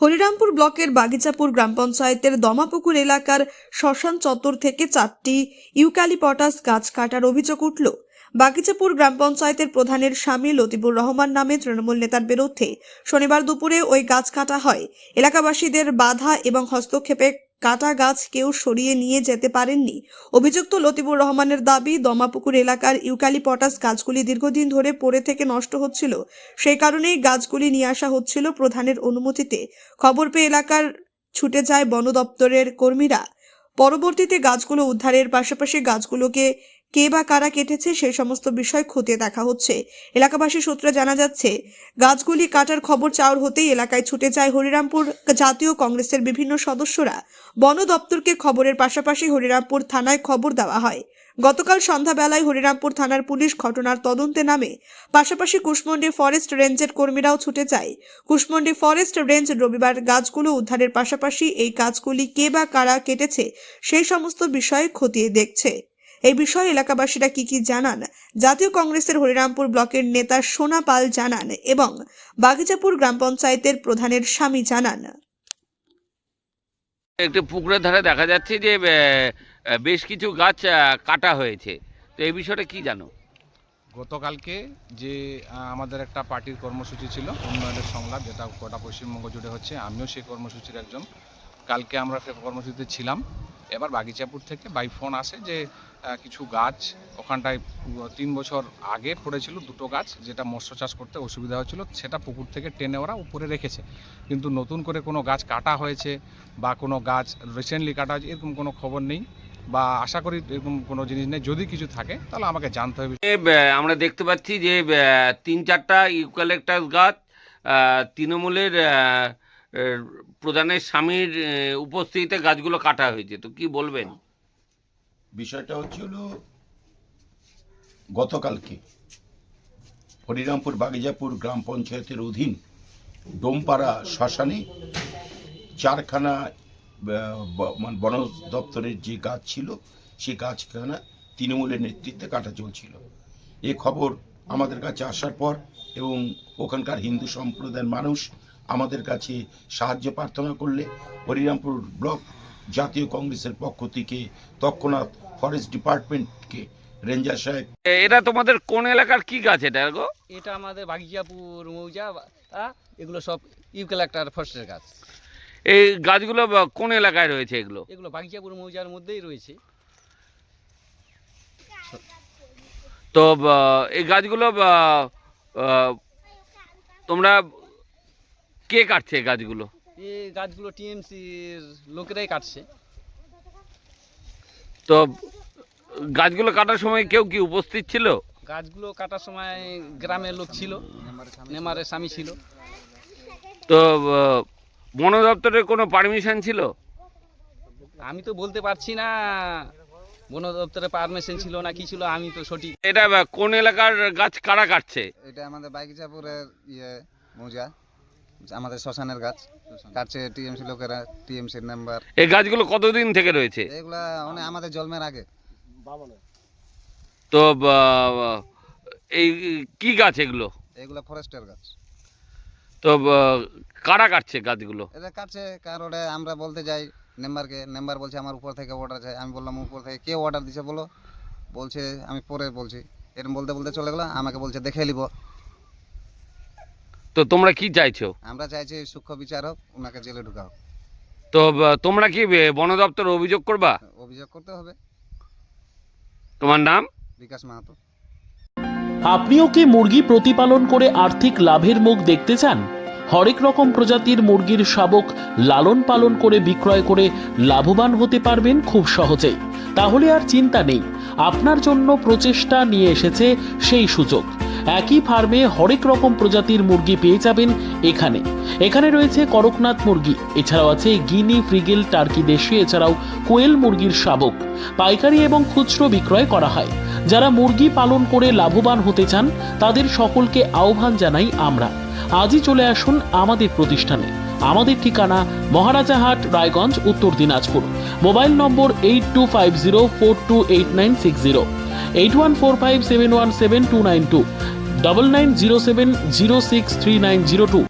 হরিরামপুর ব্লকের বাগিচাপুর গ্রাম পঞ্চায়েতের দমাপুকুর এলাকার শ্মশান চত্বর থেকে 4টি ইউক্যালিপটাস গাছ কাটার অভিযোগ উঠল। বাগিচাপুর গ্রাম পঞ্চায়েতের প্রধানের স্বামী লতিফুর রহমান নামে তৃণমূল নেতার বিরুদ্ধে শনিবার দুপুরে ওই গাছ কাটা হয়। এলাকাবাসীদের বাধা এবং হস্তক্ষেপে কাটা গাছ কেউ সরিয়ে নিয়ে যেতে পারেননি। অভিযুক্ত লতিফুর রহমানের দাবি, দমাপুকুর এলাকার ইউক্যালিপটাস গাছগুলি দীর্ঘদিন ধরে পড়ে থেকে নষ্ট হচ্ছিল, সেই কারণেই গাছগুলি নিয়ে আসা হচ্ছিল প্রধানের অনুমতিতে। খবর পেয়ে এলাকার ছুটে যায় বন দপ্তরের কর্মীরা। পরবর্তীতে গাছগুলো উদ্ধারের পাশাপাশি গাছগুলোকে কে বা কারা কেটেছে সেই সমস্ত বিষয় খতিয়ে দেখা হচ্ছে। এলাকাবাসী সূত্রে জানা যাচ্ছে, গাছগুলি কাটার খবর চাউর হতেই এলাকায় ছুটে যায় হরিরামপুর জাতীয় কংগ্রেসের বিভিন্ন সদস্যরা। বন দপ্তরকে খবরের পাশাপাশি হরিরামপুর থানায় খবর দেওয়া হয়। গতকাল সন্ধ্যাবেলায় হরিরামপুর থানার পুলিশ ঘটনার তদন্তে নামে। পাশাপাশি কুশমন্ডি ফরেস্ট রেঞ্জের কর্মীরাও ছুটে যায়। কুশমন্ডি ফরেস্ট রেঞ্জ রবিবার গাছগুলো উদ্ধারের পাশাপাশি এই গাছগুলি কে বা কারা কেটেছে সেই সমস্ত বিষয়ে খতিয়ে দেখছে। এই বিষয়ে এলাকাবাসীরা কি জানান জাতীয় কংগ্রেসের হরিরামপুর ব্লকের নেতা সোনা পাল জানান এবং বাগিচাপুর গ্রাম পঞ্চায়েতের প্রধানের স্বামী জানান। একটি পুকুরের ধারে দেখা যাচ্ছে যে বেশ কিছু গাছ কাটা হয়েছে, তো এই বিষয়টা কি জানো? গতকালকে যে আমাদের একটা পার্টির কর্মসূচি ছিল উন্নয়নের সংলাপ, যেটা গোটা পশ্চিমবঙ্গ জুড়ে হচ্ছে, আমিও সেই কর্মসূচির একজন। কালকে আমরা সেই কর্মসূচিতে ছিলাম। এবার বাগিচাপুর থেকে বাই ফোন আসে যে কিছু গাছ ওখানটায় 3 বছর আগে পড়েছিল, দুটো গাছ, যেটা মৎস্য চাষ করতে অসুবিধা হচ্ছিল, সেটা পুকুর থেকে টেনে ওরা উপরে রেখেছে। কিন্তু নতুন করে কোনো গাছ কাটা হয়েছে বা কোনো গাছ রিসেন্টলি কাটা হয়েছে এরকম কোনো খবর নেই, বা আশা করি এরকম কোনো জিনিস নেই। যদি কিছু থাকে তাহলে আমাকে জানতে হবে। আমরা দেখতে পাচ্ছি যে 3-4টা ইউক্যালিপটাস গাছ তৃণমূলের প্রধানের স্বামীর উপস্থিতিতে গাছগুলো কাটা হয়েছে, তো কি বলবেন? বিষয়টা হচ্ছিল গতকালকে হরিরামপুর বাগিচাপুর গ্রাম পঞ্চায়েতের অধীন ডোমপাড়া শ্মশানে 4খানা বন দপ্তরের যে গাছ ছিল সেই গাছখানা তৃণমূলের নেতৃত্বে কাটা চলছিল। এ খবর আমাদের কাছে আসার পর এবং ওখানকার হিন্দু সম্প্রদায়ের মানুষ আমাদের কাছে সাহায্য প্রার্থনা করলে হরিরামপুর ব্লক জাতীয় কংগ্রেসের পক্ষ থেকে তৎক্ষণাৎ ফরেস্ট ডিপার্টমেন্টকে রেঞ্জার সাহেব। এটা তোমাদের কোন এলাকার কি গাছ এটা গো? এটা আমাদের বাগিচাপুর মৌজা, এগুলো সব ইউক্যালিপটাস ফরেস্টের গাছ। এই গাছগুলো কোন এলাকায় রয়েছে? এগুলো বাগিচাপুর মৌজার মধ্যেই রয়েছে। তো এই গাছগুলো তোমরা কে কাটছে এই গাছগুলো? এই গাছগুলো টিএমসির লোকেরাই কাটছে। তো গাছগুলো কাটার সময় কেউ কি উপস্থিত ছিল? গাছগুলো কাটার সময় গ্রামের লোক ছিল, নেমারের স্বামী ছিল। তো বন দপ্তরের কোনো পারমিশন ছিল? আমি তো বলতে পারছি না বন দপ্তরের পারমিশন ছিল না কি ছিল, আমি তো সঠিক। এটা কোন এলাকার গাছ কারা কাটছে? এটা আমাদের বাগিচাপুরের মৌজা, আমাদের শ্মশানের গাছ কাটছে টিএমসি লোকেরা, টিএমসির মেম্বার। এই গাছগুলো কতদিন থেকে রয়েছে? এগুলা মানে আমাদের জন্মের আগে। তো এই কি গাছ এগুলো? এগুলা ফরেস্টের গাছ। তো কারা কাটছে গাছগুলো? এটা কাটছে কারণ আমরা বলতে যাই মেম্বারকে, মেম্বার বলছে আমার উপর থেকে অর্ডার চাই। আমি বললাম উপর থেকে কে অর্ডার দিছে বলো, বলছে আমি পরে বলছি। এরকম বলতে বলতে চলে গেল, আমাকে বলছে দেখে নিব। তো তোমরা কি চাইছো? আমরা চাইছি সূক্ষ্ম বিচার হোক, ওনাকে জেলে ঢুকা হোক। তো তোমরা কি বন দপ্তর অভিযোগ করবা? অভিযোগ করতে হবে। তোমার নাম? বিকাশ মাহাতো। আপনিও কি মুরগি প্রতিপালন করে আর্থিক লাভের মুখ দেখতে চান? হরেক রকম প্রজাতির মুরগির শাবক লালন পালন করে বিক্রয় করে লাভবান হতে পারবেন খুব সহজেই। তাহলে আর চিন্তা নেই, আপনার জন্য প্রচেষ্টা নিয়ে এসেছে সেই সুযোগ। একই ফার্মে হরেক রকম প্রজাতির মুরগি পেয়ে যাবেন এখানে রয়েছে করকনাথ মুরগি, এছাড়াও আছে গিনি, ফ্রিগেল, টার্কি দেশি, এছাড়াও কোয়েল মুরগির শাবক পাইকারি এবং খুচরো বিক্রয় করা হয়। যারা মুরগি পালন করে লাভবান হতে চান তাদের সকলকে আহ্বান জানাই আমরা। আজই চলে আসুন আমাদের প্রতিষ্ঠানে। আমাদের ঠিকানা মহারাজাহাট, রায়গঞ্জ, উত্তর দিনাজপুর। মোবাইল নম্বর 8250428960, 8145717292, 9907063902।